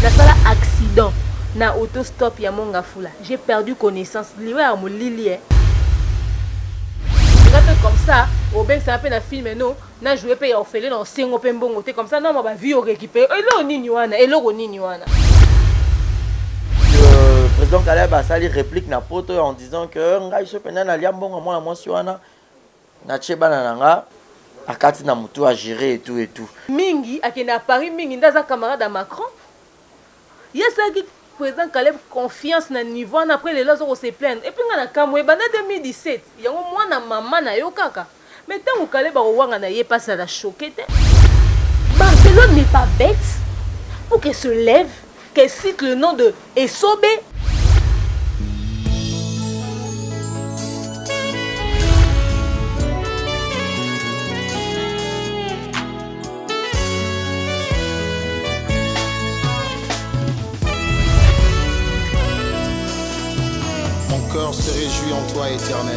na sala accident na autostop ya Mongafula. J'ai perdu connaissance. Liwe à mon lili. Comme ça, au ben ça appelle un film non, na joué paye orphelin dans singo pembongo comme ça non ma vie au récupérer. Et là on y wana, et là on y wana. Le président Caleb a sali réplique na poto en disant que ngai so pena na liambongo moi mwasi wana na cheba na nanga akati na mutu a gérer et tout et tout. Mingi akenda Paris mingi ndaza camarade à Macron. Yesa qui président Caleb confiance na niveau après les lois on se plaindre et puis na kamwe bana 2017 yango mwana mama na yo kaka mais tant Caleb awanga na ye pas ça la choqué. Barcelone n'est pas bête pour qu'elle se lève, qu'elle cite le nom de Essobe. Mon cœur se réjouit en toi, éternel.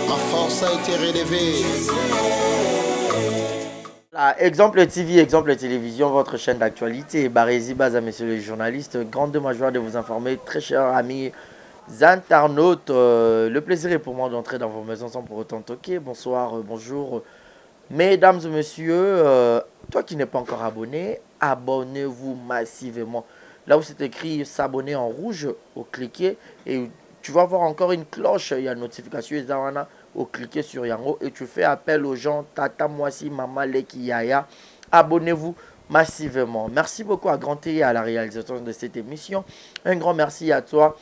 Ma force a été relevée. Exemple TV, Exemple Télévision, votre chaîne d'actualité. Barézi Baza, messieurs les journalistes. Grande de ma joie de vous informer, très chers amis internautes. Le plaisir est pour moi d'entrer dans vos maisons sans pour autant toquer. Bonsoir, bonjour. Mesdames et messieurs, toi qui n'es pas encore abonné, abonnez-vous massivement. Là où c'est écrit s'abonner en rouge, au cliquer et tu vas voir encore une cloche, il y a une notification au cliquer sur Yango et tu fais appel aux gens, tata, moisi, maman, leki, yaya. Abonnez-vous massivement. Merci beaucoup à Grand T à la réalisation de cette émission. Un grand merci à toi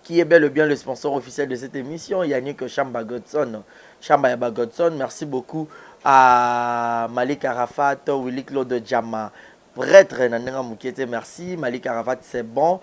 qui est bel et bien le sponsor officiel de cette émission, Yannick Chamba Godson. Chamba Yaba Godson, merci beaucoup à Malik Arafat, Willy Claude Djama. Prêtre Nanenga Moukete, merci. Malik Arafat, c'est bon.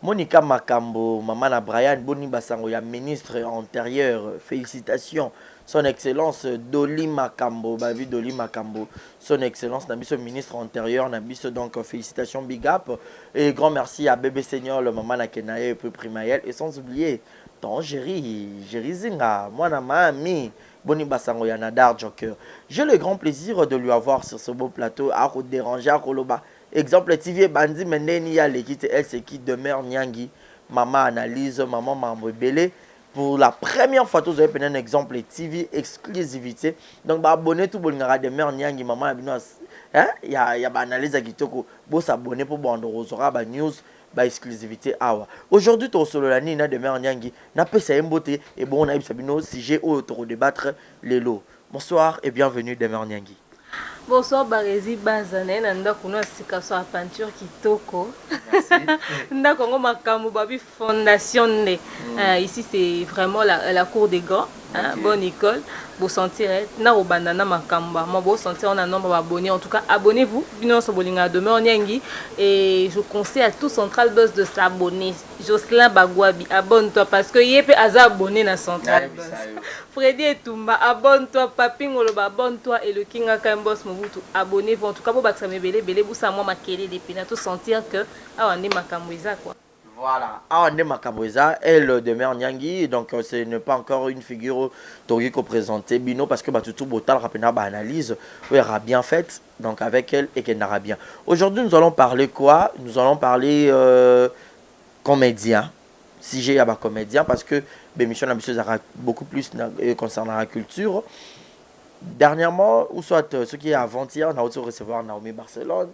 Monica Makambo, Maman Brian Boni Basango, ministre antérieur, félicitations. Son Excellence Doli Makambo, Bavi Doli Makambo, Son Excellence Nabiso, ministre antérieur, Nabiso, donc félicitations, big up. Et grand merci à Bébé Seigneur, le Maman Nakenaye, peu Primaël. Et sans oublier, ton Géry Zinga, moi Namami. Boni Basango Yanadar Joker. J'ai le grand plaisir de lui avoir sur ce beau plateau à déranger à Koloba. Exemple TV Bandi Mendeni ya l'équipe elle c'est qui demeure Nyangi. Maman analyse, maman Mambo Belé. Pour la première fois, vous avez pris un exemple TV exclusivité. Donc abonnez tout bon demeure Nyangi maman Abinos. Hein? Il y a analyse à Kitoko. Vous s'abonner pour Bando Rosora news. Exclusivité awa. Aujourd'hui, tu solo la nina de mer Nyangi. N'a pas ça beauté et bon on a eu sabino sujet au autour débattre les lots. Bonsoir et bienvenue de mer Nyangi. Bonsoir Barézi Bazane nanda kuna sika so peinture kitoko. Nda kongo makamu babi fondation ne. Ici c'est vraiment la cour des grands, hein, bonne école. Vous sentir na au banana makamba. Moi vous sentir on a nombre d'abonnés. En tout cas, abonnez-vous. Bino so bolinga demeure Nyangi et je conseille à tout Central Buzz de s'abonner. Jocelyn Bagwabi, abonne-toi parce que yépe aza abonné na Central Buzz. Freddy Etumba, abonne-toi. Papi Ngoloba, abonne-toi. Et le King Akambos Mobutu, abonnez-vous. En tout cas, vous baksamé belé belé vous ça moi makele des pina tout sentir que ah on est makamouiza quoi. Voilà, Awane Makamweza, elle demeure Nyangi, donc ce n'est pas encore une figure Toriko présentée, Bino, parce que tout Botal Rapena analyse, elle aura bien faite, donc avec elle et qu'elle n'aura bien. Aujourd'hui, nous allons parler quoi? Nous allons parler comédien, si j'ai un comédien, parce que l'émission a beaucoup plus concernant la culture. Dernièrement, ou soit ce qui est avant-hier, on a aussi recevoir Naomi Barcelone.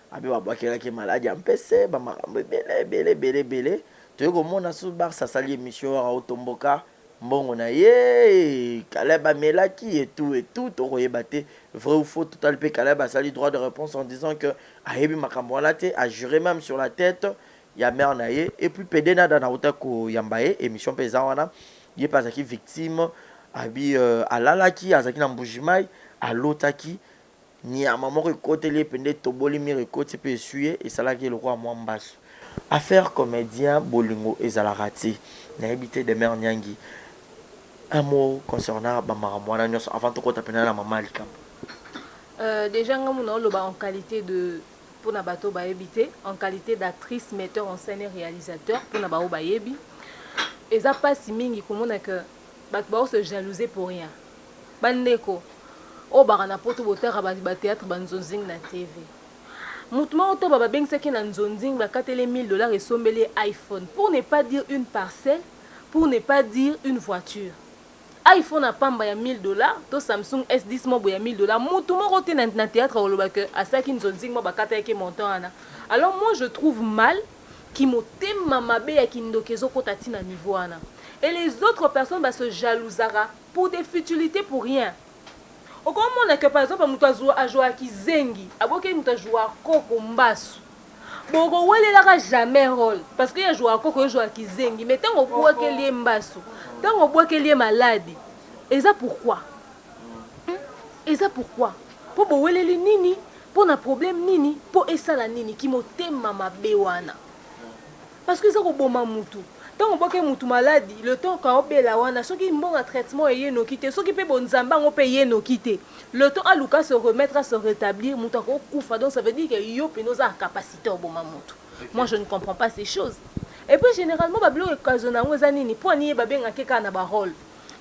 Abi wa bakela ki malade ampese ba makambo belé to ko mona sous bar ça sali émission à otomboka mbongo na ye Caleb Melaki et tout to koyebate vrai ou faux total pe Caleb a sali droit de réponse en disant que ayebi makambo la té a juré même sur la tête ya mère na ye et puis pedena na ota ko yambaye émission pesa wana ye pas qui victime abi alalaki azaki na mbujimai alotaki ni à maman côté les pendant toboli mi côté peut essuyer et ça là qui est le roi Mwambasu. Affaire comédien bolingo et raté na habité de mère Nyangi. Un mot concernant Bamara Mwana nyos avant de côté la maman Likam. Déjà ngamuno loba en qualité de pour na bato ba habité en qualité d'actrice, metteur en scène et réalisateur pour na ba yebi. Et ça passe mingi comme on a que bato ba se jalouser pour rien. Bandeko o barana poto botara ba théâtre banzonzing na TV. Moutma auto baba bengisaki na nzonzing bakatele $1000 et sombele iPhone pour ne pas dire une parcelle, pour ne pas dire une voiture. iPhone a pamba ya $1000 to Samsung S10 mo ya $1000. Moutma roté na théâtre au lobake asaki nzonzing mo bakata yake montant ana. Alors moi je trouve mal qui motema mabe ya kindokezo kotati na niveau ana. Et les autres personnes se jalousara pour des futilités pour rien. Au moment que par exemple mutu ajoa kizengi, aboke mutu ajoa koko mbasu. Boko wele la jamais rôle parce que ya joa koko ya joa kizengi, mais tant au bois que lié mbasu, tant au bois que lié malade. Et ça pourquoi? Et ça pourquoi? Pour bo wele nini, pour na problème nini, pour esala nini qui motema mabe wana. Parce que ça ko boma mutu. Tant on voit que mutu maladie, le temps quand on paye la wana, ceux qui bon un traitement et no quitter, ceux qui paient bon zamba on paye no quitter. Le temps à Lucas se remettre à se rétablir, mutu ko kufa, donc ça veut dire que yo penoza a capacité au bon mutu. Moi je ne comprends pas ces choses. Et puis généralement ba bloc occasionnel on nini pour ni ba benga keka na ba rôle.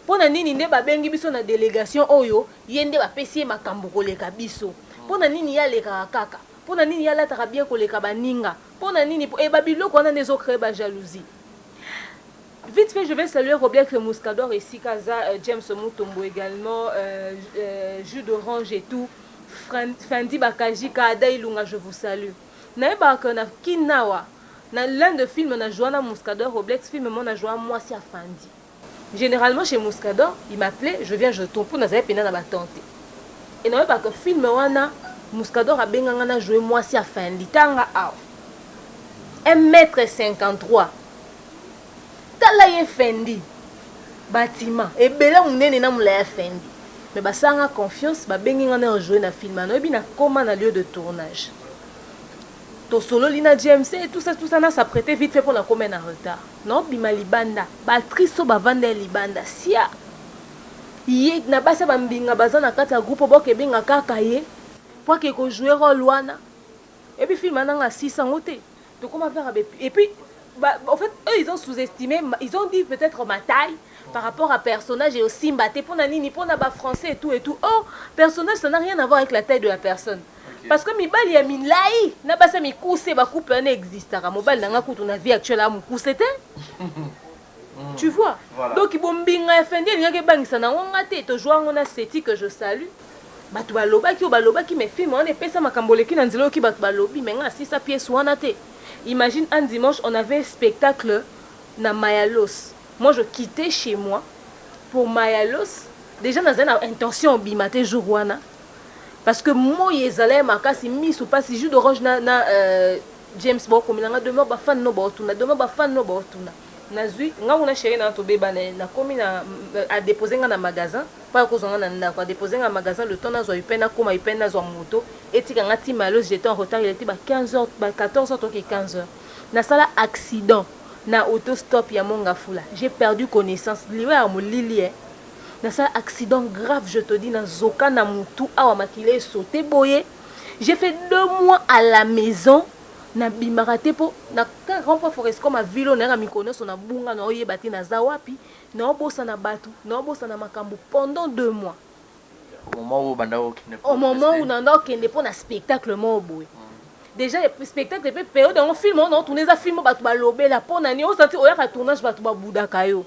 Pour na nini ne ba bengi biso na délégation oyo, yende ba pesi makambo koleka biso. Pour na nini ya leka kaka. Pour na nini ya la tarabia koleka baninga. Pour na nini et ba biloko on a des créer ba jalousie. Vite fait, je vais saluer Robert Mouscador et Sikaza, James Moutombo également, jus d'orange et tout. Fendi Bakaji, Kaada Ilunga, je vous salue. Naïba na Kinawa, na l'un de films na Joana Mouscador, Roblex film na Joana moi si Fendi. Généralement chez Mouscador, il m'appelait, je viens, je tombe pour nazaire pena na batante. Et naïba que film wana Mouscador a benganga na jouer moi si Fendi. Tanga aw. 1m53. Tala ye Fendi bâtiment et bela munene na mula ya Fendi mais basanga confiance ba bengi ngana jouer na film no bi na koma na lieu de tournage to solo lina GMC et tout ça na s'apprêter vite fait pour la commen en retard non bima libanda ba triso ba vanda libanda sia ye na basa ba mbinga bazana kata groupe boke binga kaka ye pour que ko jouer rôle wana et puis film nanga 600 oté to comment faire et puis en fait, eux, ils ont sous-estimé, ils ont dit peut-être ma taille par rapport à personnage et aussi mbaté pour nani pour naba français et tout et tout. Oh, personnage ça n'a rien à voir avec la taille de la personne. Okay. Parce que mi bali ya min lai, na basa mi kouse ba coupe ne existera. Mo bali nanga kutu na vie actuelle à mon kousete. Tu vois. Voilà. Donc ils bombinga fendi ni ke bangisa na ngonga te to joa ngona seti que je salue. Batu baloba ki me film on epesa makambole ki na nzelo ki batu balobi menga si sa pièce wana te. Imagine un dimanche, on avait un spectacle na Mayalos. Moi, je quittais chez moi pour Mayalos. Déjà, dans une intention bimate jourwana. Parce que moi, yezale makasi mis ou pas si jus d'orange na James Boko milanga demeure ba fan no botuna, demeure ba fan no botuna. Nazui, nga on a chéri na tobe bana na komi na a déposer nga na magasin, pas cause nga na ndako, a déposer nga magasin le temps na zo ipena koma ipena zo moto, etika nga ti Malos, j'étais en retard, il était ba 15h, ba 14h to 15h. Na sala accident na autostop ya monga fula. J'ai perdu connaissance. Liwe a mo lili na sala accident grave, je te dis na zoka na mutu awa makile sauté boye. J'ai fait 2 mois à la maison. Na bimarate po na grand forest comme a vilo na mikono so na bunga na oyebati na zawapi na obosa na batu na obosa na makambo pendant 2 mois. Au moment où nanda kende po na spectacle mo boy. Déjà le spectacle pe période on film on tourner ça film batu balobe la po na ni o senti oya ka tournage batu babuda kayo.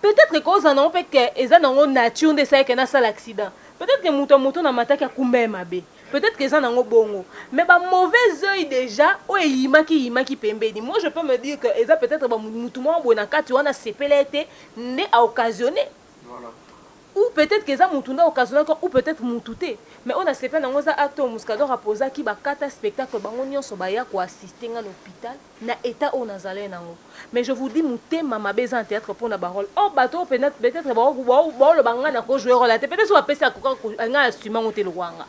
Peut-être que cause en on peut que eza na nature de ça que na sala accident. Peut-être que moto na mataka kumbe mabe. Peut-être que ça n'a pas bon. Mais bah mauvais œil déjà, oh yimaki pembeni. Moi je peux me dire que ça peut-être bah moutouma bon tu on a CPLT né à occasionner. Voilà. Ou peut-être que ça moutuna occasionné ou peut-être moutouté. Mais on a CP na ngoza acteur Mouscador a posé qui ba kata spectacle ba ngonyo so ba ya ko assister à l'hôpital na état on a zalé nango. Mais je vous dis mouté mama beza en théâtre pour na parole. Oh bateau peut-être le banga na ko jouer rôle. Peut-être so apesa ko nga assumant au telwanga.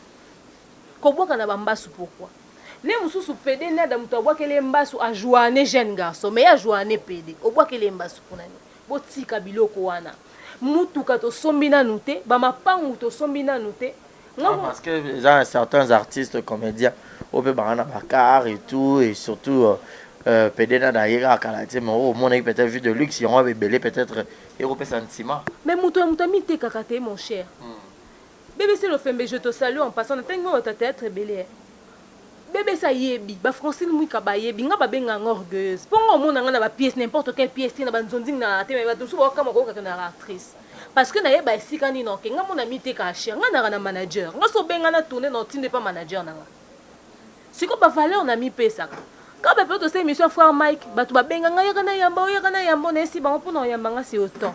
Koboka na bambasu pourquoi ne mususu pede na da mutu abwakele mbasu a joane jeune garçon mais a joane pede obwakele mbasu kunani botika biloko wana mutu kato sombina nute ba mapangu to sombina nute parce que il y a certains artistes comédiens au peut bana bakar et tout et surtout pede na daïra kalati mais au mon peut-être vu de luxe ils ont belé peut-être européen sentiment mais mutu mite kakate mon cher Bébé c'est le fembe, je te salue en passant. N'attends pas théâtre belé. Bébé ça yebi, ba Francine Mouika ba yebi, nga ba benga orgueilleuse. Pour moi on a ba pièce n'importe quelle pièce na ba nzonding na te ba tout ba kama ko na actrice. Parce que na ye ba sika ni no ke nga mon ami te ka cher, nga na manager. Nga so benga na tourner non tinde pas manager na nga. Siko ba valeur na mi pesa. Quand ba peut se émission frère Mike, ba tu ba benga nga ya kana yamba na si ba pour na yamba nga c'est autant.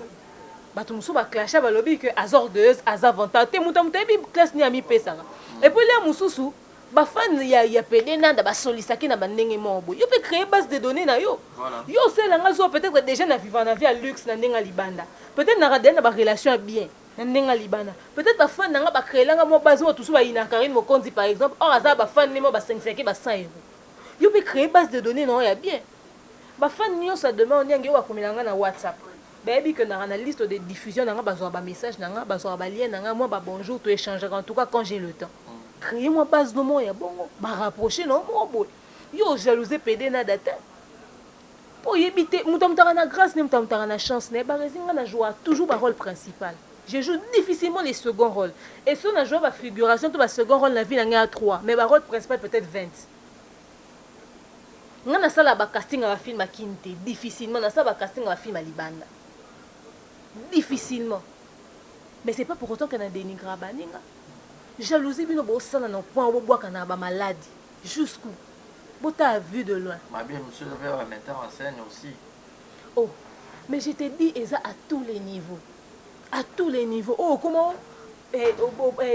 Ba tu musu ba clasher ba lobby que azorgueuse, azavantage, te muta bi classe ni ami pesa. Et puis les mususu ba fan ya pede nanda ba solisaki na bandenge mobo yo peut créer base de données na yo voilà. Yo c'est là nga zo peut-être déjà na vivant na vie à luxe na ndenga libanda peut-être na radena na ba relation bien na ndenga libanda peut-être ba fan nga ba créer nga mo base mo tout ba ina Karine Mokonzi par exemple or aza ba fan ni mo ba 5 ba 100 €. Yo peut créer base de données non ya bien ba fan ni ça demain on yangi wa komilanga na WhatsApp baby que na liste de diffusion na nga ba zo ba message na nga ba zo ba lien na nga moi ba bonjour tu échanger en tout cas quand j'ai le temps. Créez-moi base de mots, bon, bah rapprocher non, bon, yo jalousie pédé na data. Pour y éviter, moutamtara na grâce, ne moutamtara na chance, ne barézinga na joue toujours le rôle principal. Je joue difficilement les seconds rôles. Et si on a joué ma figuration, tout le second rôle la vie n'a 3, mais le rôle principal peut-être 20. On a ça là ba casting à film à Kinte, difficilement, on a ça ba casting à film à Libanda. Difficilement. Mais c'est pas pour autant qu'on a dénigré à Baninga. Jalousie bino bosana na point au bois kana ba maladie jusqu'où bota vu de loin ma bien monsieur le verre metteur en scène aussi oh mais je te dis eza à tous les niveaux oh comment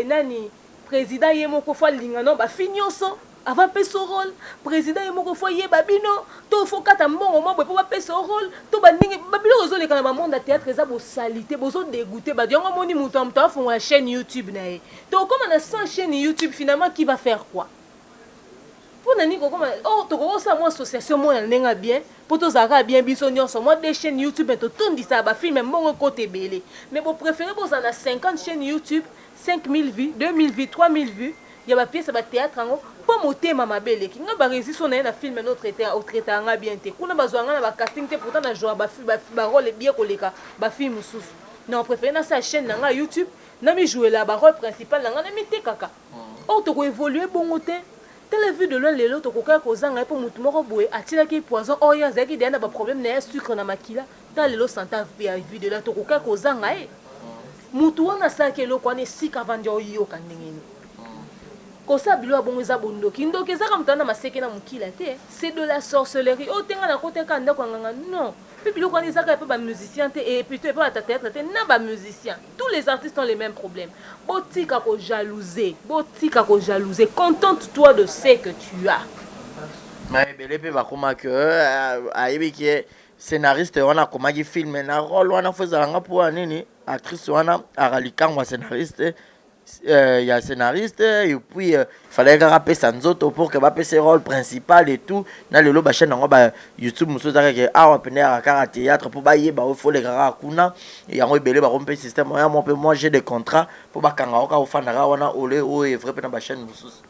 nani président yemoko fa lingano ba finyoso avant peso rôle président yemoko fa yeba bino to fo kata mbongo mo po ba peso rôle to ba ndingi ba bilo ozole kana ba monde à théâtre eza bo salité bozo dégoûter ba diongo moni muto amto fo wa chaîne YouTube na e to comme on a 100 chaînes YouTube finalement qui va faire quoi pour nani ko comme oh to ko sa mo association mo ndenga bien pour to zaka bien biso nyonso mo des chaînes YouTube to tondi ça ba film mbongo côté belé mais bo préférer bo ça na 50 chaînes YouTube 5000 vues 2000 vues 3000 vues il y a ba pièce ba théâtre ngo pour monter mama belle qui nga ba réussir na film notre traité au traité nga bien te kuna bazwanga na ba casting te pourtant na joie ba rôle bien koleka ba film sous non préféré na sa chaîne nga YouTube na mi jouer la ba rôle principal nga na mi te kaka oh to ko évoluer bon te telle vue de loin les autres ko ka ko zanga pour mutu moko boye atila ki poison oh ya zaki dena ba problème na sucre na makila ta lelo santa vue de là to ko ka ko zanga mutu wana sa ke lo ko ne sika vanjo yo kandengeni kosa bilo bongo za bondo kindo kezaka mutana maseke na mukila te c'est de la sorcellerie o tenga na kote kanda kwa nganga non puis bilo kwa nizaka pe ba musicien te et plutôt pas ta théâtre te na ba musicien tous les artistes ont les mêmes problèmes botika ko jalouser contente-toi de ce que tu as mais belé pe ba koma que ayebi ki scénariste wana koma ki film na rôle wana fozala nga pour nini actrice wana aralikangwa scénariste il y a scénariste et puis il fallait rappeler Sanzoto pour que bape ses rôles principal et tout na lelo ba chaîne ngo ba YouTube musoza ke awa penera kara théâtre pour ba yeba faut les gara kuna et yango belé ba rompe système moi j'ai des contrats pour ba kanga oka ofana wana ole o et vrai pena ba chaîne mususu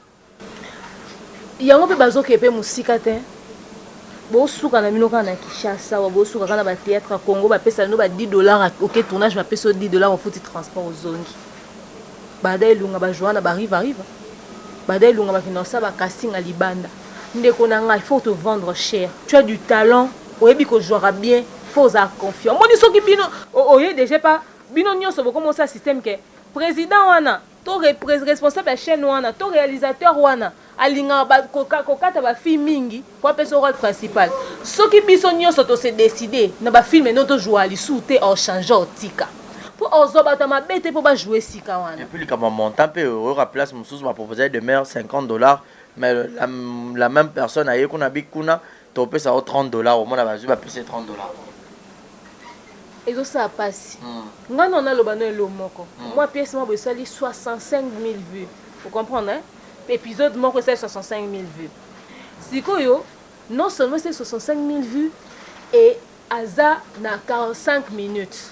yango pe bazo kepe musika te bo suka na minoka na Kinshasa wa bo suka kana ba théâtre Congo ba pesa no ba $10 OK tournage ba pesa $10 on fout transport aux zones badaye lunga ba joana ba arrive badaye lunga ba financer ba casting à Libanda ndeko na nga il faut te vendre cher tu as du talent oyebi ko jouera bien faut avoir confiance moni soki bino oye déjà pas bino nyonso bo commencer un système que président wana to responsable ya chaîne wana to réalisateur wana alinga ba kokata ba film mingi pour appeler rôle principal soki biso nyonso to se décider na ba film no to jouer ali soute en changeant tika pour ozobata mabete pour ba jouer sika wana et puis comme montant peu euro place mususu m'a proposé de mer $50 mais la même personne aye kuna bikuna to pesa $30 au moins ba ba pesa $30 et ça passe nga non na lobano elo moko moi pièce moi be sali 65000 vues vous comprenez hein? Épisode moko c'est 65000 vues sikoyo non seulement c'est 65000 vues et aza na 45 minutes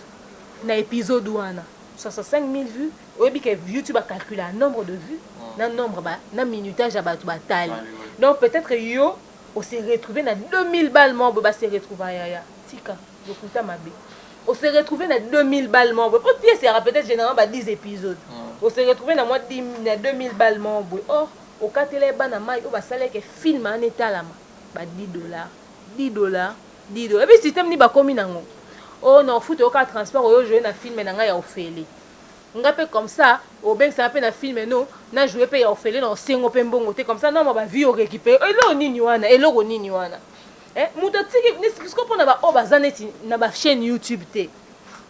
na épisode wana 65000 vues oyebi que YouTube a calculé un nombre de vues na nombre ba na minutage ba to batali donc peut-être yo on s'est retrouvé na 2000 balles membre ba se retrouver ya tika lokuta mabe On s'est retrouvé dans 2000 balles membres. Pour pièce, il y aura peut-être généralement 10 épisodes. On s'est retrouvé dans 2000 balles membres. Or, au cas où les banamai, on va saler que film en état là, $10. $10. Et puis, le système n'est pas commun. Oh non, fout au cas transport, on joue un film et on a offert. On a fait comme ça, au bien que ça a un film et nous, on a joué et offert dans 5 open bon comme ça, non, on va vivre récupérer. Et là, on y est, et là, on y est. Parce qu'on a une chaîne YouTube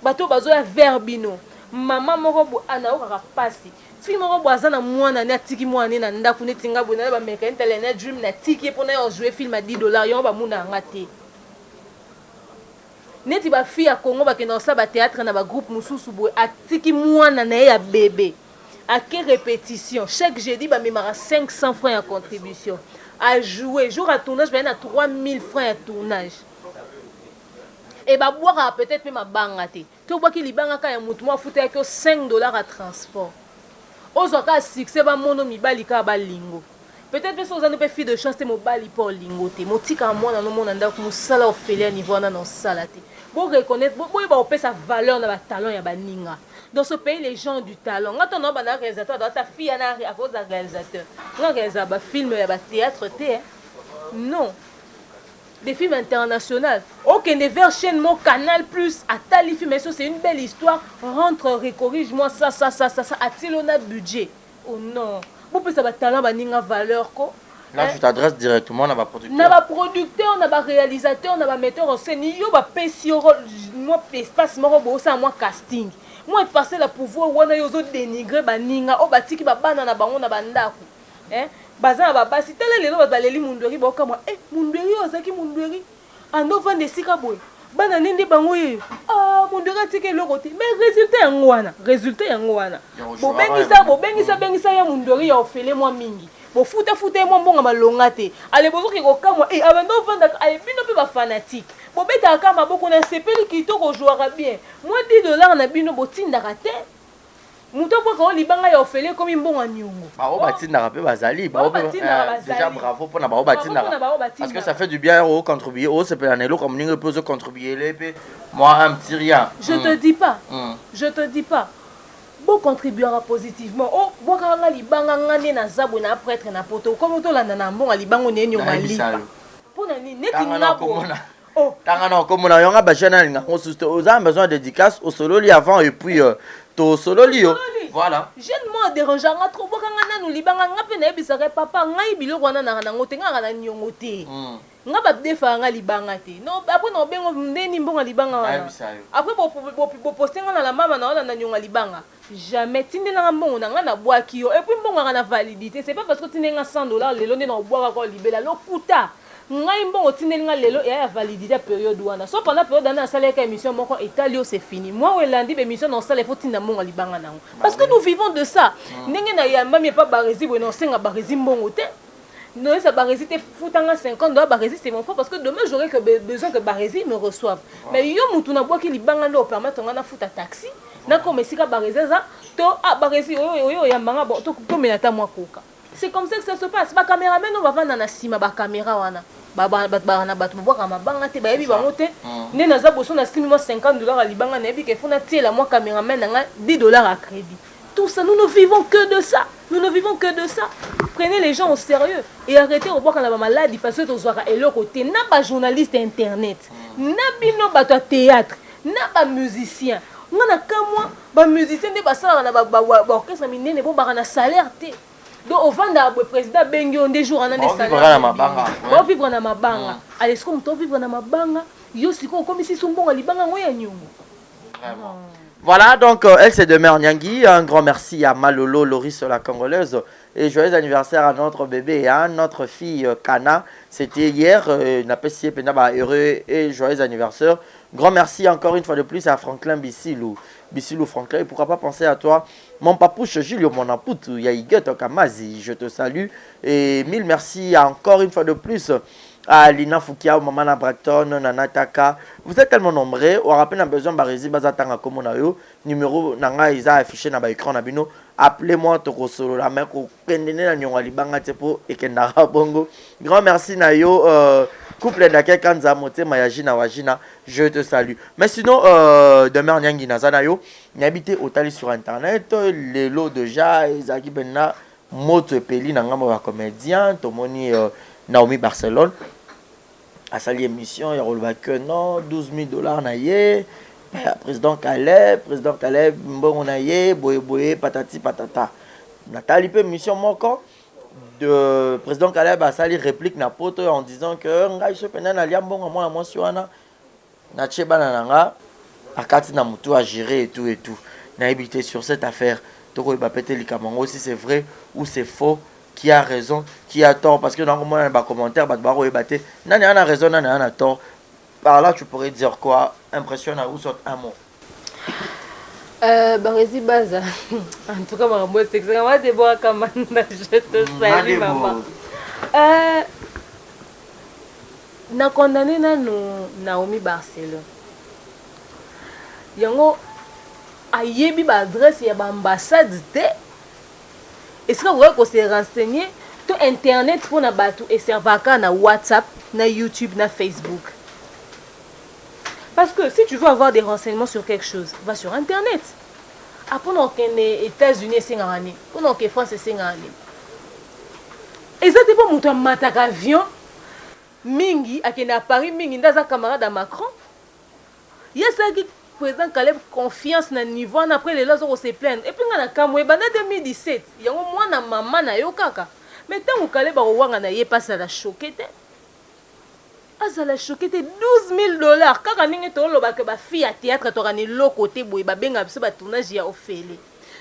bato bazo ya verbino mama moko ana okaka pasi film moko azana mwana na tiki mwana na ndaku netinga bona ba meka internet dream na tiki pour na jouer film à $10 yo ba muna ngate neti ba fille ya Congo ba kena sa ba théâtre na ba groupe mususu bo atiki mwana na ya bébé à quelle répétition chaque jeudi ba memara 500 francs en contribution à jouer jour à tournage ba na 3000 francs à tournage. Et bah boire peut-être même ma bangate. Tu vois qu'il y a un mutu moi foutu avec $5 à transport. Aux autres succès ba mono mi balika ba lingo. Peut-être que vous avez fait de chance te mo bali pour lingo te. Mo tika moi na no mona ndako mo sala ofele niveau na no salate. Bon reconnaître bon ba opé sa valeur na ba talent ya ba ninga. Dans ce pays les gens du talent. Quand on a un réalisateur dans ta fille à cause d'un réalisateur. On réalise ba film ya ba théâtre te. Non. Des films internationaux. Ok, des vers chaîne mon Canal Plus à Talifi, mais ça c'est une belle histoire. Rentre, corrige-moi ça, a-t-il on a budget? Oh non. Vous pouvez savoir talent, baninga valeur quoi. Là, tu t'adresses directement à ma producteur. On a producteur, on a réalisateur, on a metteur en scène. Yo ba pesio moi espace moi bossa moi casting. Moi passer la pouvoir wana yo zo dénigrer baninga o batiki ba bana na bango na bandako. Hein? Bazan ba basi tele lelo ba baleli mundori ba kama mundori ozaki mundori ando vande sika boy bana nindi bango ye mundori atike lokoti mais résultat yango wana bengisa ya mundori ya ofele moi mingi bo futa moi mbonga malonga te ale bozoki ko kama abando vanda ale bino pe ba fanatique bo beta kama boko na sepeli kitoko jouera bien moi $10 na bino botinda te. Muto poko libanga ya ofele comme mbonga nyongo. Ba o batinda pe bazali, déjà bravo pour na ba o batinda. Parce que ça fait du bien au contribuer, au c'est pelanelo comme ningo peut contribuer les moi un petit rien. Je te dis pas. Bon contribuera positivement. Oh, bokanga libanga ngane na zabu na prêtre na poto comme to landa na mbonga libanga nenyo mali. Pona ni neti ngabo. Oh, tangana comme na yonga ba jeune nga on a besoin de dédicace au solo li avant et puis to solo lio voilà jeune moi dérangeant trop bokanga nanu libanga ngape na ebisaka papa ngai biloko wana na ngote nga na nyongo te nga ba defa nga libanga te non après no bengo ndeni mbonga libanga wana après bo poster nga na la mama na wana na nyonga libanga jamais tindela mbongo na nga na bwaki yo et puis mbonga na validité c'est pas parce que tinenga $100 lelo ne na bwaka ko libela lokuta ngai mbongo tindelinga lelo ya validité période wana so pendant période na saleka émission moko italio c'est fini moi welandi émission non sala faut tinda mbongo libanga nango parce que nous vivons de ça ndenge na yamba mais pas barezi bon senga barezi mbongo te non ça barezi te futanga $50 barezi c'est mon frère parce que demain j'aurais que besoin que barezi me reçoive mais yo mutu na boki libanga ndo permettre nga na futa taxi na comme sika barezi za to barezi oyo yamba bon to menata moi koka. C'est comme ça que ça se passe. Ba caméraman on va vendre na sima ba caméra wana. Ba na batu boka mabanga te ba yebi bango te. Ne na za boso na sima $50 à libanga na yebi ke fona tie la moi caméraman na $10 à crédit. Tout ça nous ne vivons que de ça. Nous ne vivons que de ça. Prenez les gens au sérieux et arrêtez au boka na ba maladie parce que to zoaka eloko te na ba journaliste internet. Na bino ba théâtre, na ba musicien. Ngana kamwa ba musicien de ba sala na ba orchestre minene bo ba na salaire te. Donc au vent le président Bengo des jours en des salaires. On vivre na mabanga. Allez ce qu'on peut vivre na mabanga. Yo siko comme si son bon libanga ngoya nyungu. Voilà donc elle c'est demeure Nyangi. Un grand merci à Malolo Loris la congolaise et joyeux anniversaire à notre bébé et à notre fille Kana. C'était hier n'a pas si heureux et joyeux anniversaire. Grand merci encore une fois de plus à Franklin Bissilou Franklin, et pourquoi pas penser à toi, mon papouche Julio Monaputu, Yaïguet Kamazi, je te salue, et mille merci encore une fois de plus à Lina Foukia, Mamana Bracton, Nanataka. Vous êtes tellement nombreux, on rappelle un besoin Barézi Bazatanga Komonayo, numéro Nanga Isa affiché dans l'écran Nabino. Appelez-moi Toko Solo, la main au Pendene, la Nyonga Libanga Tepo et Kendara Bongo. Grand merci Nayo. couple d'Aké Kanza Motema Yajina Wajina, je te salue. Mais sinon, demain, Nyangi Nazanayo, n'habité au tali sur internet, les lots de Ja, Zaki Benna, Moto Peli, Nangama comédien, Tomoni Naomi Barcelone. À sa émission, il y a que non, 12 000 $, naïe, président Caleb, bon naïe, boye boye, patati patata. Nathalie peut mission mon camp. De président Caleb a sali réplique na poto en disant que ngai so pena na liambonga mwana mwasi wana na cheba na nanga akati na mutu à gérer et tout na habité sur cette affaire toko ba péter likamango si c'est vrai ou c'est faux, qui a raison, qui a tort, parce que dans le bas commentaire ba baro ebaté nani a raison nani a tort. Par là tu pourrais dire quoi? Impressionnant ou sort un mot. Barezi Baza. En tout cas, maman, c'est extrêmement déborah comme je te salue, maman. Na condamné na Naomi Barcelone. Yango ayebi ba adresse ya ba ambassade te. Est-ce que vous voyez qu'on s'est renseigné to internet pour na batu et servaka na WhatsApp, na YouTube, na Facebook. Parce que si tu veux avoir des renseignements sur quelque chose, va sur Internet. Pendant que les États-Unis sont en année, pendant que la France est en année. Et ça, c'est pas mon matak avion. Mingi, à qui n'a Paris, Mingi, dans un camarade à Macron. Il y a ça qui président Caleb confiance dans le niveau, après les lois, on se plaindre. Et puis, on a Kamwe, en 2017, il y a au moins un maman na yo kaka. Mais tant que Caleb a ouanga na yé pas ça la choqué. Ça l'a choqué, 12 000 $. Quand on est au que ma fille à théâtre, tu as un lot côté boy, bah ben absolument tournage y a offert.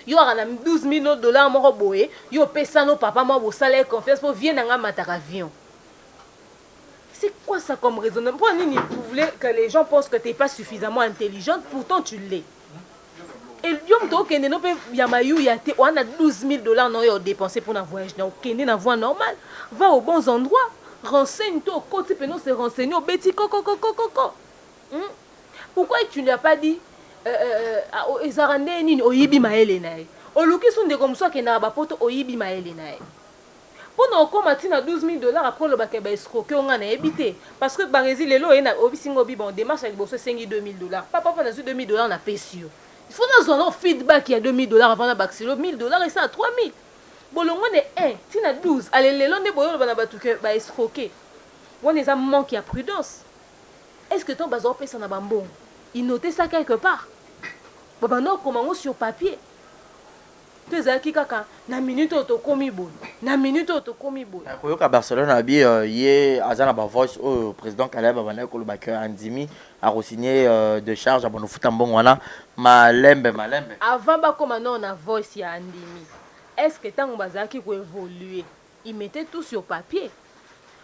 Yo a 12 000 $, mon boy, yo paye ça nos papa, moi vous salaire confiance pour venir dans un avion. C'est quoi ça comme raisonnement? Pourquoi vous voulez que les gens pensent que tu n'es pas suffisamment intelligente, pourtant tu l'es. Et le jour que nous on a 12 000 $, non yo dépensé pour un voyage, donc on a voie normale, va aux bons endroits. Renseigne-toi au côté pénal, se renseigner au bêtis coco. Pourquoi tu ne l'as pas dit aux Arandais ni au Yibi Maëlenaï? Au Luki sont des comme ça qui n'a pas poto au Yibi Maëlenaï. Pendant qu'on m'a dit 12 000 $, après le bac est escroqué, on a évité. Parce que Barésil les lots et na obisingo bibo on démarche avec bosse 5 2 000 $. Papa on a su 2 000 $, on a payé sûr. Il faut dans un feedback il y a 2 000 $ avant la bac c'est 1 000 $ et ça à 3 000. Bolongo ne 1, tina 12. Allez, les longs de boyo bana batuke ba escroquer. On les a manqué à prudence. Est-ce que ton bazar peut s'en abambon? Il notait ça quelque part. Baba non comment sur papier. Tu es qui kaka na minute auto komi bon. Na minute auto komi bon. Koyoka Barcelone a bi yé azana ba voice au président Caleb bana ko lobaka andimi a re-signé de charge à bono futambon wana malembe. Avant ba comme non na voice ya andimi. Est-ce que tant que vous évoluer, ils mettaient tout sur papier?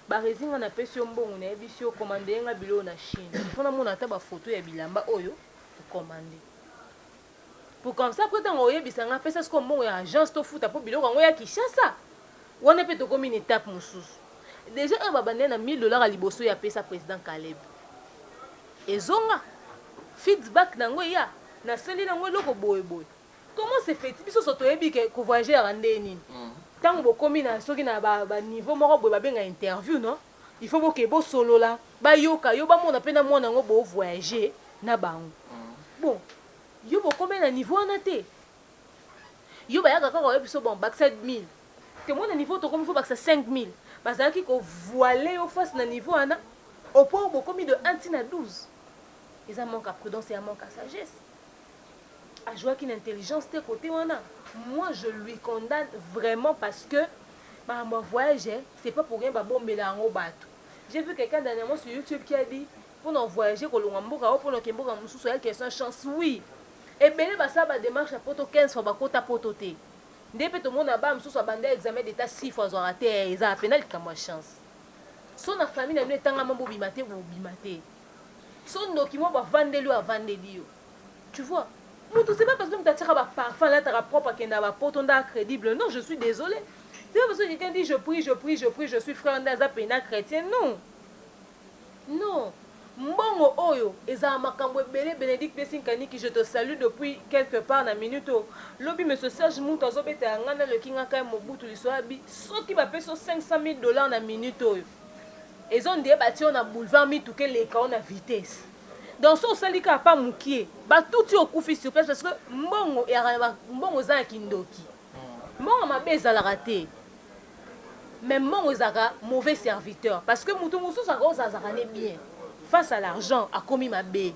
Barésil on a payé sur bon, on a vu sur commander un billet en Chine. Il faut qu'on ait une photo et bilamba oyo pour commander. Pour comme ça, après tant on a bisanga fait ça comme bon agence to foot pour billet on a qui ça. On a peut-être comme une étape moussous. Déjà un babane na 1 000 $ à liboso ya payé sa président Caleb. Et zonga feedback nango ya na seli nango loko boy. Comment c'est fait? Biso soto yebi que voyager à Randéni. Tant que vous na soki na ba niveau moko boy ba benga interview non? Il faut que bo solo là, ba yoka yo ba mona pena mona ngo bo voyager na bango. Bon, yo bo combien na niveau na te? Yo ba yaka ka biso bon bac 7 000. Que mon niveau to comme il faut bac 5 000. Parce que ko voiler au face na niveau ana au point bo combien de 1 na 12. Ils a manque à prudence et à manque à sagesse. À jouer avec une intelligence de côté moi je lui condamne vraiment parce que mon voyage c'est pas pour rien bon mélange bateau. J'ai vu quelqu'un dernièrement sur YouTube qui a dit pour nous voyager pour le Mboka pour le Kimboka mususu il y a question chance oui et ben bah ça va démarche à poto 15 fois bakota poto te depuis tout le monde a bas mususu a bandé examen d'état 6 fois ont raté ils a pénal comme chance son famille n'a pas tant mambo bimate ou bimate son document va vendre lui à vendre lui tu vois. C'est pas parce que tu as tiré parfum là, tu as propre qui n'a pas potonda crédible. Non, je suis désolé. C'est pas parce que quelqu'un dit je prie, je suis frère d'Aza Pena chrétien. Non. Non. Mbongo Oyo, Eza Makambo Bele Bénédicte Bessinkani qui je te salue depuis quelque part dans la minute. Lobby monsieur Serge Mouta Zobete Angana le King Aka Mobutu Lissoabi, ce qui m'a fait sur 500 000 $ dans la minute. ils ont dit bâti on a boulevard mituke les cas on a vitesse dans son salika pas mukie ba tout au coup sur place parce que mbongo et mbongo za kindoki mbongo mabeza la raté mais mbongo zaka mauvais serviteur parce que mutu musu ça ne bien face à l'argent a commis ma bé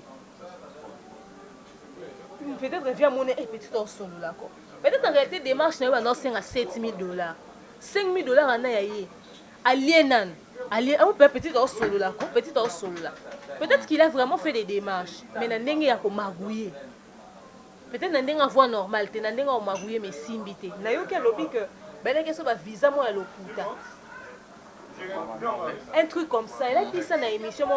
peut-être vient mon petit au solo là quoi peut-être en réalité démarche na ba 5 à 7,000 $. 5 000 $ en aïe alienan alien un peu petit au solo là quoi petit au solo là peut-être qu'il a vraiment fait des démarches mais na ndenge ya ko magouiller peut-être na ndenge voie normale te na ndenge o magouiller mais simbité na yo ke lobi que ben que ça va visa moi à l'okuta un truc comme ça il a dit ça dans émission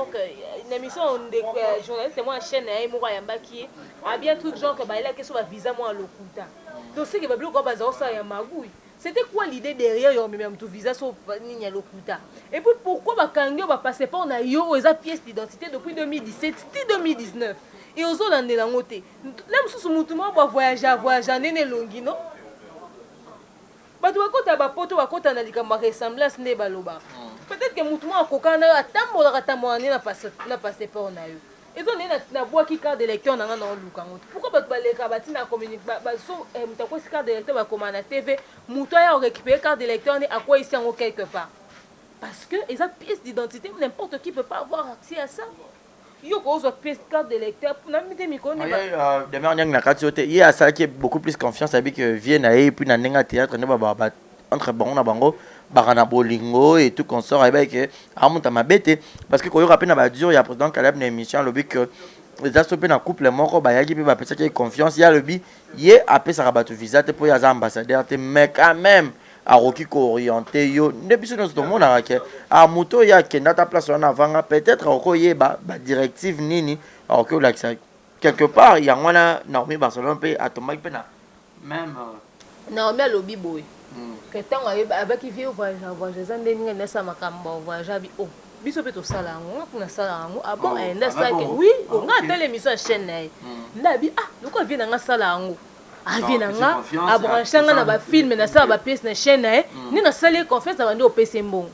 une émission de journaliste moi chaîne et moi yambaki a bien truc genre que bah il a que ça va visa moi à l'okuta donc c'est que ba bloko ba ça ya magouille. C'était quoi l'idée derrière yo même tout visa sur ninya lokuta et puis pourquoi ba kangyo ba passeport na yo eza pièce d'identité depuis 2017 2019 et aux Hollandais la ngoté là mususu mutu mo ba voyager nene longi non ba to bakota ba poto bakota na likambo ressemblance ne baloba peut-être que mutu mo akokana atambola na passeport na yo ils ont na bois qui carte d'électeur na luka ngoto pourquoi ba baleka batina communique ba so mutako carte d'électeur ba komana TV mutu ya récupérer carte d'électeur ne à quoi ici en quelque part parce que ils ont pièce d'identité n'importe qui peut pas avoir accès à ça yo ko zo pièce carte d'électeur na mité mi connait ba de manière na carte yote il y a ça qui est beaucoup plus confiance avec que vienne et puis na ndenga théâtre ne ba entre bon na bango barana bolingo et tout consort avec amonta mabete parce que koyo rapena ba dur ya président Caleb na émission le but que les asopé na couple moko ba yaki pe ba pesa qui confiance ya le bi yé apé ça rabatu visa te pour ya ambassadeur te mais quand même a roki ko orienté yo depuis ce tout monde a que a moto ya kenda ta place on avant peut-être ko yé ba directive nini alors que là quelque part il y a ngwana Naomi Barcelone pe atomak pe na même Naomi a lobby boy que tant avec qui vient voyager ça ndenge na sa makambo voyager bi oh biso pe to sala ngo kuna sala ngo ah bon enda ça que oui on a telle émission à chaîne na bi ah loko vient na sala ngo ah vient na a brancher na ba film na ça ba pièce na chaîne ni na sala confiance na bandi au PC mbongo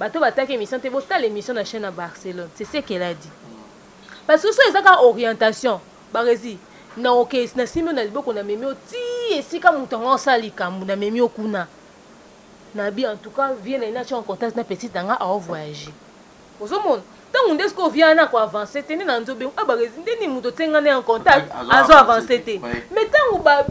bato bataka émission te bota l'émission na chaîne à Barcelone c'est ce qu'elle a dit parce que ça ezaka orientation barezi na OK na simo na liboko na memi oti esika mutongo sali kambu na memi okuna na bi en tout cas vient na en contact na petite anga a voyager ozomona tant est-ce qu'on vient na ko avancer teni na nzobe abarezi ndeni muto tengana en contact azo avancer te mais tant ba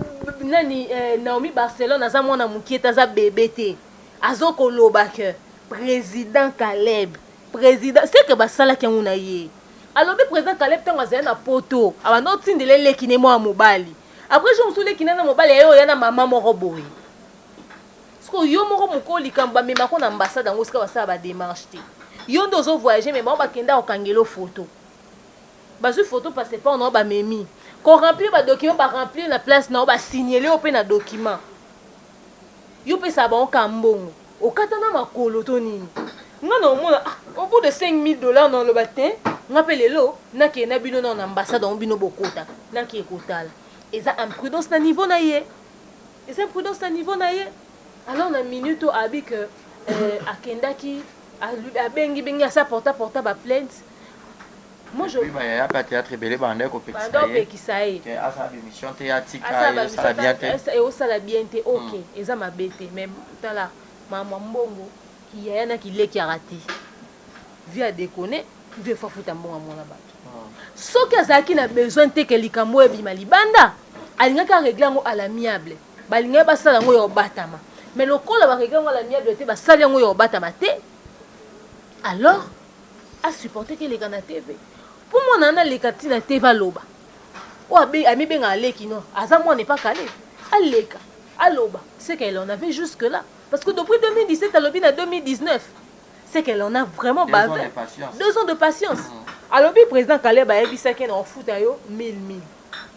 nani Naomi Barcelone aza mwana mukieta za bébé te azo koloba que président Caleb président c'est que ba sala ki nguna ye alors le président Caleb tant aza na poto abano tindele lekine mo mobali après je me souviens qu'il na mobali yo yana mama moko boy parce que yo moko mukoli kamba mema ko na ambassade ngo sika basala ba démarche te yo ndozo voyager mais ba kenda okangelo photo bazu photo passé pas on ba memi ko remplir ba document ba remplir la place na ba signaler au pe na document yo pe sa ba on kambongo okatana makolo to nini ngana omona au bout de 5 000 $ dans le batin ngapelelo na ke na bino na ambassade on bino bokota na ki ekotala eza imprudence na niveau na ye eza imprudence na niveau na ye alors na minute abi que akendaki a bengi sa porta ba plainte moi je oui bah il y a pas théâtre belé bande ko petit ça y est asa émission théâtrique ça la bien et au ça la bien té OK eza mabete même tala mama mbongo qui yana qui leki raté via déconner deux fois futa mbongo mona bato soki azaki na besoin te ke likambo ebima libanda alingaka régler ngo à l'amiable balinga basala ngo yo batama mais lokola ba régler ngo à l'amiable te basala ngo yo batama te alors à supporter que les gars na TV pour moi nana les katina TV loba o abi ami benga aleki non azamo n'est pas calé aleka aloba c'est qu'elle en avait jusque là parce que depuis 2017 à lobby à 2019 c'est qu'elle en a vraiment bavé 2 ans de patience alors le président Caleb a dit ça qu'il en fout ayo 1000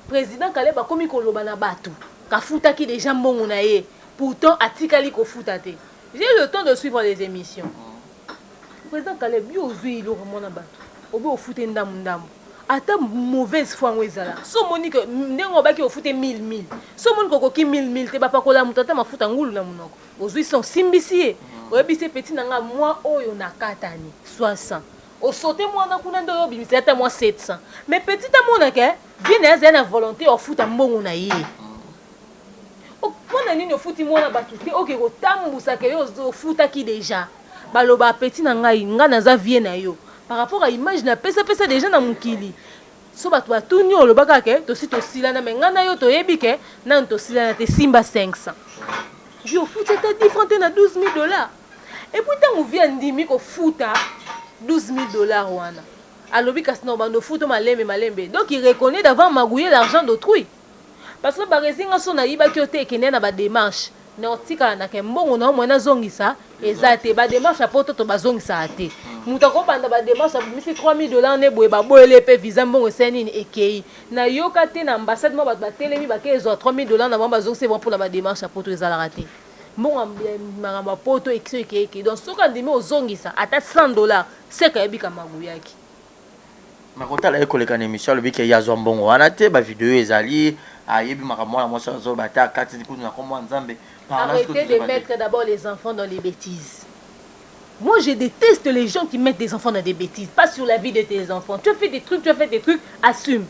président Caleb a commis koloba na bato ka futa ki déjà mbongo na ye pourtant atikali ko futa te j'ai le temps de suivre les émissions président Caleb yo zui lo mona bato obe o futa ndamundambu ata mauvaise foi ngwezala so monique ndengo baki o futa 1000 so monique ko ki 1000 te ba pakola mutata mafuta ngulu na munoko ozui son simbisie oyebisi petit nanga moi oyo nakatani 60 osote mwana kuna ndo yo bimisa ata moi 700 mais petit amonaka bien eza na volonté ofuta mbongo na ye mpona nini ofuti mwana bato te oke kotambusaka yo ofutaki déjà baloba petit na ngai nga naza vie na yo par rapport à image na pesa déjà na mokili so bato batuni olobaka ke tosi tosilana me nga na yo toyebi ke nani tosilana te simba 500 vi ofuti ata différente na 12 000 $. Et puis ntango vi andimi kofuta 12 000 $ wana alobi kasi na obanda ofuta malembe donc il reconnaît d'avoir magouillé l'argent d'autrui parce que barezinga so nayibaki yo te ekende na badémarche na otikala na ke mbongo na omwe nazongisa eza te badémarche apo toto bazongisa te moto akobanda badémarche abimisi 3 000 $ ne boye baboyele mpe visa mbongo ese nini ekei nayoka te na ambassade mo bato batelemi bake ezwa 3 000 $ na bango bazongisa ebwa mpona badémarche apoto ezalaka te mbongo makambo apoto ekiso ekeyeke donc soki andimi ozongisa ata 100 $, seka yebika maguyaki makotala ekoleka na émission alobi ke yazwa mbongo wana te bavideo ezali ayebi makambo wana mwasi azoba ata kati kutu na kombo nzambe. Arrêtez de mettre d'abord les enfants dans les bêtises. Moi, je déteste les gens qui mettent des enfants dans des bêtises. Pas sur la vie de tes enfants. Tu as fait des trucs, assume.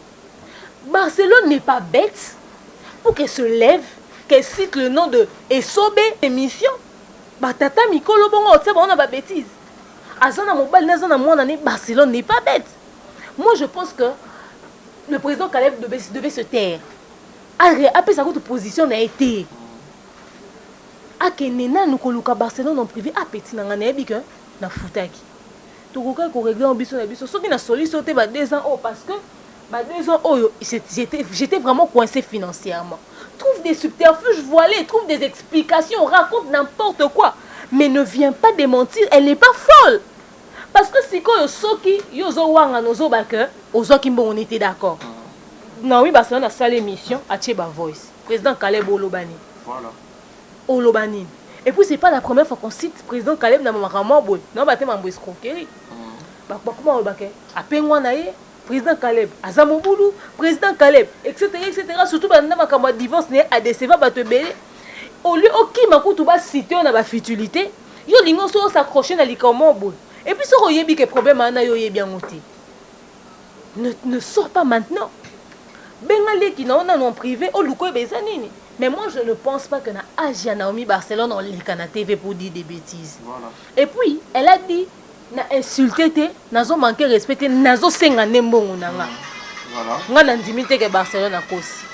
Barcelone n'est pas bête pour qu'elle se lève, qu'elle cite le nom de Esobe émission. Tata Mikolo Bongo, tu sais, on a pas bêtise. Azana Mobile, Nazana Mouanane, Barcelone n'est pas bête. Moi, je pense que le président Caleb devait se taire. Après, sa position a été. Akenena nous koluka Barcelone en privé a petit nanga na yebi que na futaki to koka ko régler en biso na biso soki na solution te ba 2 ans oh parce que ba 2 ans oh j'étais vraiment coincé financièrement. Trouve des subterfuges voilés, trouve des explications, raconte n'importe quoi mais ne viens pas démentir, elle n'est pas folle parce que si ko soki yo zo wanga nozo ba que ozoki mbongo on était d'accord. Non oui Barcelone a salé mission a Tcheba Voice président Caleb Olobani. Voilà. Olobani. Et puis c'est pas la première fois qu'on cite président Caleb na makambo boy. Non ba te mambo escroquerie. Ba comment ba ke apengwa na ye président Caleb Azamobulu président Caleb etc. surtout ba na makambo divorce ne a décevoir ba te belé. Au lieu oki makutu ba citer on a ba futilité, yo lingo so s'accrocher na likambo boy. Et puis so oyebi que problème ana yo yebi ngote. Ne sors pas maintenant. Bengalé qui na en privé o luko bezanini. Mais moi, je ne pense pas que na Asia Naomi Barcelone on lit na TV pour dire des bêtises. Voilà. Et puis, elle a dit na insulté te, nazo manqué respecté, nazo senga nembongo nanga. Voilà. Nga nandimite que Barcelone a kosi.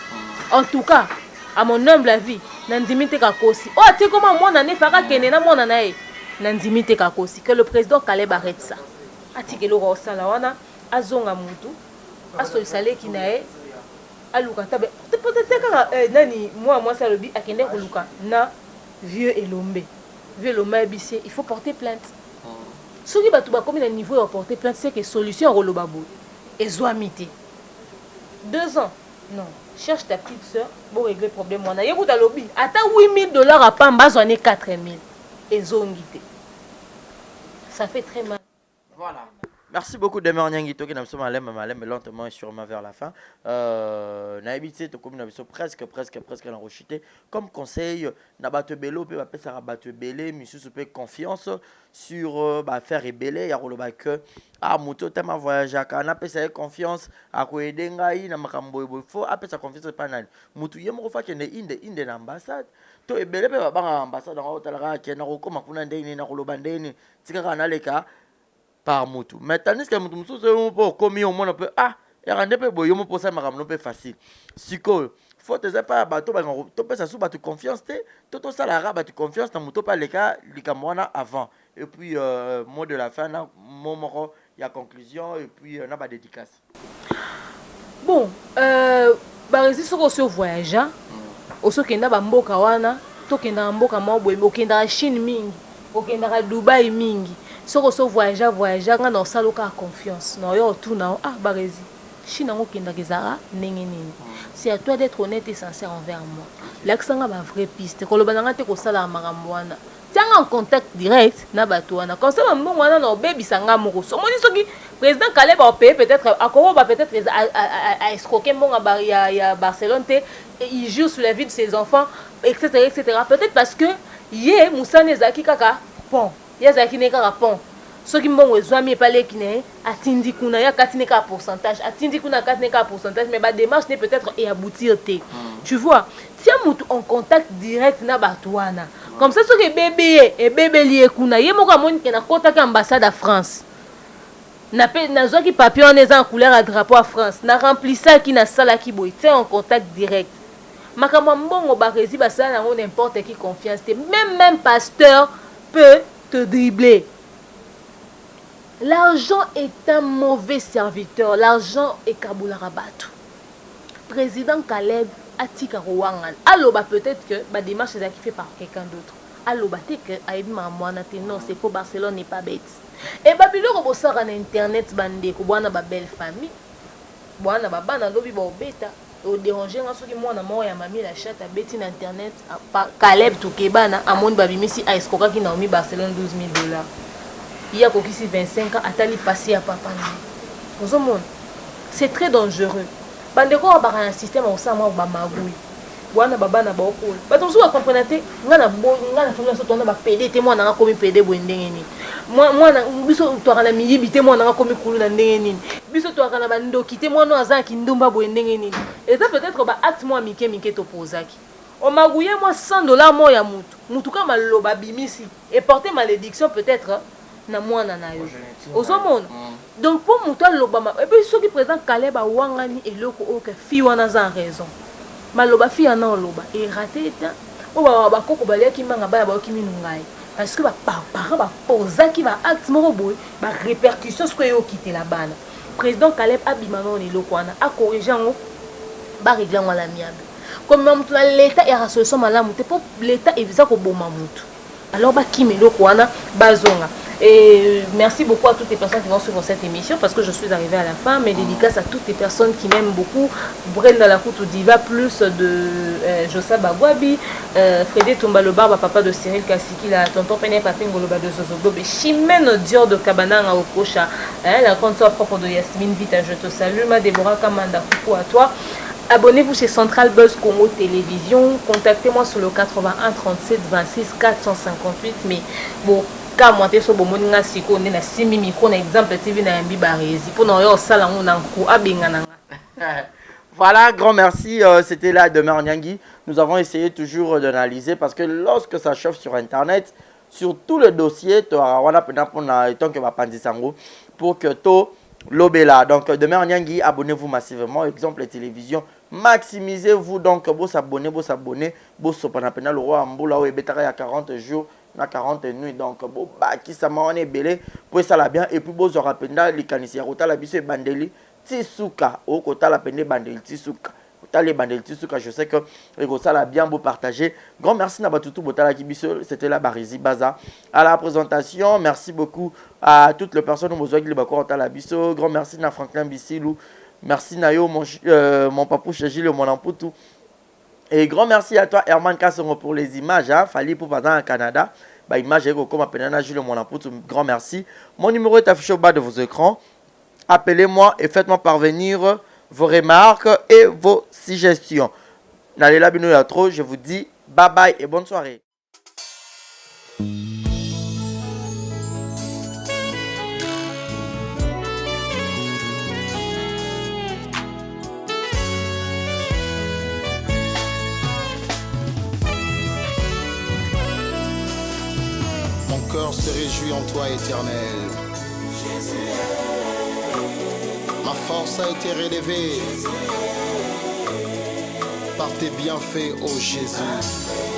En tout cas, à mon humble avis, nandimite ka kosi. Oh, tu sais comment moi nané faka kene na moi nanae. Nandimite ka kosi que le président Caleb arrête ça. Atikelo ro sala wana azonga mutu. Aso salé ki nae aluka tabe peut-être nani moi ça le bi akende koluka na vieux elombe bissé il faut porter plainte soki batu ba comme na niveau de porter plainte c'est que solution roloba bo ezoamité 2 ans non cherche ta petite sœur pour régler problème wana yekuta lobi ata 8 000 $ à pamba zoné 4 000 ezongité ça fait très mal. Voilà. Merci beaucoup de Nyangui Toki na sommes malem lentement et sûrement vers la fin. Na habité to comme na biso presque la rochité comme conseil na bato belo pe ba pesa bato belé misusu pe confiance sur faire rebelle ya roloba que moto tellement voyager kana pesa confiance a ko edengai na makambo bo faut apesa confiance pa nani mutu yemo ko fa kende inde na ambassade to ebele pe ba banga ambassade na otalaka kena ko koma kuna ndeni na roloba ndeni tika kana leka par mutu mais tandis que mutu mususu po komi au monde peut erande pe boyo mo posa makambo pe facile siko faut te pas bato ba to pesa sous bato confiance te to salara bato confiance na mutu pa leka likamwana avant et puis mot de la fin na momoko ya conclusion et puis na ba dédicace bon ba rési soko so voyage oso kenda ba mboka wana to kenda mboka mo boye okenda Chine mingi okenda Dubai mingi soko so voyager nga na saloka confiance na yo tout na ba rési Chine ngo kenda kezara ndenge nini c'est à toi d'être honnête et sincère envers moi l'accent ba vraie piste ko loba nga te ko sala makambo wana tianga en contact direct na bato wana comme ça mbongo wana na baby sanga moko so moni soki président Caleb a payé peut-être akoro ba peut-être a escroquer mbongo ya Barcelone te il joue sur la vie de ses enfants etc. peut-être parce que ye Moussa Nezaki kaka pont yazaki ne kaka pont soki mbongo ezwami epaleki ne atindi kuna ya kati ne kaka pourcentage atindi kuna kati ne kaka pourcentage mais ba démarche ne peut-être et aboutir te tu vois tiens mutu en contact direct na bato wana comme ça soki ebebeli kuna ye moko amoni ke na kotaki ambassade à France nazwaki papier wana eza en couleur ya drapeau à France na remplisaki nasalaki boye tiens en contact direct makambo mbongo barezi basala nango n'importe qui confiance te même pasteur peut te dribbler. L'argent est un mauvais serviteur. L'argent est Kaboula Batou. Président Caleb Atika Rowangan. Aloba peut-être que ma démarche est fait par quelqu'un d'autre. Aloba que Aïdma Moanate non, c'est pour Barcelone n'est pas bête. Et Babylone Robosar en internet bandé ko bwana ba belle famille. Bwana baba na lobi ba obeta. Au déranger nga soki mwana moko ya mami la chatte abeti na internet Caleb Toukebana amoni babimisi a escroquer ki Naomi Barcelone $12,000. Il y a kokisi 25 ans atali passé à papa na. Ozomon. C'est très dangereux. Bandeko ba un système au sa mo ba magui. Bwana baba na ba okol. Ba tonzo ba comprendre te nga na fona so tona ba PD te mwana nga komi PD bo ndenge ni. Mwana biso to kana miyibi te mwana nga komi kulu na ndenge ni. Biso to kana ba ndoki te mwana aza ki ndumba bo ndenge ni. Et ça peut-être ba acte moi mike to pozaki. O magouye moi $100 mo ya mutu kama loba bimisi et porter malédiction peut-être na mwana na yo. Ozomona. Donc pour mutu loba et puis ceux qui présentent Caleb a wangani eloko o ke fi wana za raison. Maloba fi ana loba et raté ta o ba koko balia ki manga ba ki minungai parce que ba parents ba pozaki ba acte moko boy ba répercussions ce que yo quitter la bana. Président Caleb abimano ni lokwana a corriger ngo ba régler ngo la miabe. Comme même tout l'état et solution malamu te pour l'état evisa ko boma mutu. Alors ba kimelo kwana bazonga. Et merci beaucoup à toutes les personnes qui vont suivre cette émission parce que je suis arrivée à la fin. Mais dédicace à toutes les personnes qui m'aiment beaucoup. Brenda Lakoutou Diva, plus de Jossa Bagwabi, Frédé Tombaloba, papa de Cyril Kassiki, la tonton Pene Papingoloba de Zozogo, Chimène Dior de Kabananga au Kocha, la compte propre de Yasmine Vita, je te salue. Ma Déborah Kamanda, coucou à toi. Abonnez-vous chez Central Buzz Congo Télévision. Contactez-moi sur le 81 37 26 458. Mais bon. Moi te so bomoni nga siko ne na simi micro na exemple TV na yambi barezi pour na yo sala ngona nko abengana. Voilà, grand merci. C'était là Demer Nyangi. Nous avons essayé toujours d'analyser parce que lorsque ça chauffe sur internet, sur tout le dossier, tu as pour que to l'obéla. Donc Demer Nyangi, abonnez-vous massivement. Exemple télévision, maximisez-vous donc vous s'abonner, vous s'abonner le roi Amboula ou betara ya 40 jours. Na 40 nuits donc bon bah qui ça m'a on est belé pour ça la bien et puis beau aura penda les canisiers kota la biso bandeli tisuka au kota la pende bandeli tisuka kota les bandeli tisuka je sais que les ça la bien beau partager grand merci na batutu botala ki biso c'était la Barizi Baza à la présentation merci beaucoup à toutes les personnes besoin qui les bakor la biso grand merci na Franklin Bissilou merci na yo mon papou Gilles mon amputu. Et grand merci à toi Herman Kassongo pour les images. Hein. Fallait pour passer en Canada. Bah, image comme appelé Jules Monapoutou. Grand merci. Mon numéro est affiché au bas de vos écrans. Appelez-moi et faites-moi parvenir vos remarques et vos suggestions. N'allez là, bien à trop. Je vous dis bye bye et bonne soirée. Mon cœur se réjouit en toi, éternel. Ma force a été relevée par tes bienfaits, ô Jésus.